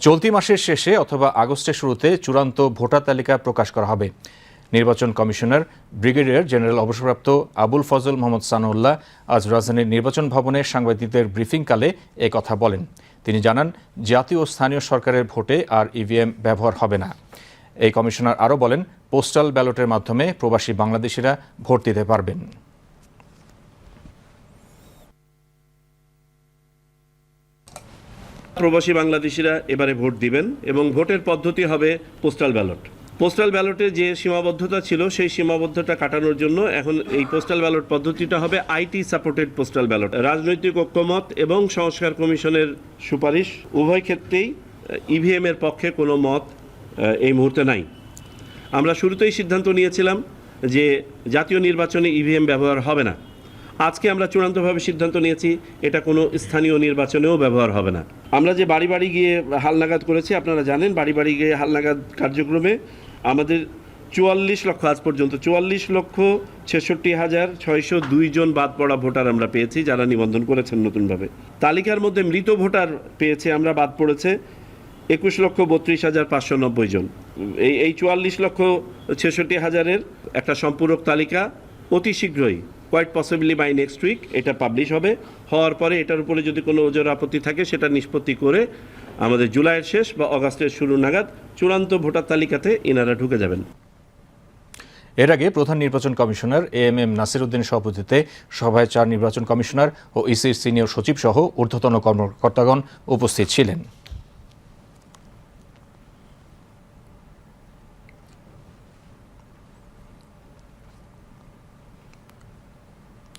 চলতি মাসের শেষে অথবা আগস্টের শুরুতে চূড়ান্ত ভোটার তালিকা প্রকাশ করা হবে। নির্বাচন কমিশনার ব্রিগেডিয়ার জেনারেল অবসরপ্রাপ্ত আবুল ফজল মোহাম্মদ সানাউল্লাহ আজ রাজধানীর নির্বাচন ভবনে সাংবাদিকদের ব্রিফিংকালে এ কথা বলেন। তিনি জানান, জাতীয় ও স্থানীয় সরকারের ভোটে আর ইভিএম ব্যবহার হবে না। এই কমিশনার আরও বলেন, পোস্টাল ব্যালটের মাধ্যমে প্রবাসী বাংলাদেশিরা ভোট দিতে পারবেন। প্রবাসী বাংলাদেশিরা এবারে ভোট দিবেন এবং ভোটের পদ্ধতি হবে পোস্টাল ব্যালট। পোস্টাল ব্যালটে যে সীমাবদ্ধতা ছিল সেই সীমাবদ্ধতা কাটানোর জন্য এখন এই পোস্টাল ব্যালট পদ্ধতিটা হবে আইটি সাপোর্টেড পোস্টাল ব্যালট। রাজনৈতিক ঐক্যমত এবং সংস্কার কমিশনের সুপারিশ উভয় ক্ষেত্রেই ইভিএম এর পক্ষে কোনো মত এই মুহূর্তে নাই। আমরা শুরুতেই সিদ্ধান্ত নিয়েছিলাম যে জাতীয় নির্বাচনে ইভিএম ব্যবহার হবে না। আজকে আমরা চূড়ান্তভাবে সিদ্ধান্ত নিয়েছি এটা কোনো স্থানীয় নির্বাচনেও ব্যবহার হবে না। আমরা যে বাড়ি বাড়ি গিয়ে হালনাগাদ করেছি, আপনারা জানেন, বাড়ি বাড়ি গিয়ে হালনাগাদ কার্যক্রমে আমাদের 44 লক্ষ, আজ পর্যন্ত 44,66,602 জন বাদ পড়া ভোটার আমরা পেয়েছি যারা নিবন্ধন করেছেন নতুনভাবে। তালিকার মধ্যে মৃত ভোটার পেয়েছে আমরা, বাদ পড়েছে 21,32,590 জন। এই 44,66,000-এর একটা সম্পূরক তালিকা অতি শীঘ্রই, quite possibly by next week, এটা পাবলিশ হবে। হওয়ার পরে এটার উপরে যদি কোনো ওজোর আপত্তি থাকে সেটা নিষ্পত্তি করে আমাদের জুলাইয়ের শেষ বা অগাস্টের শুরু নাগাদ চূড়ান্ত ভোটার তালিকাতে এনারা ঢুকে যাবেন। এর আগে প্রধান নির্বাচন কমিশনার এএমএম নাসির উদ্দিনের সভাপতিত্বে সভায় 4 নির্বাচন কমিশনার ও ইসির সিনিয়র সচিব সহ ঊর্ধ্বতন কর্মকর্তাগণ উপস্থিত ছিলেন।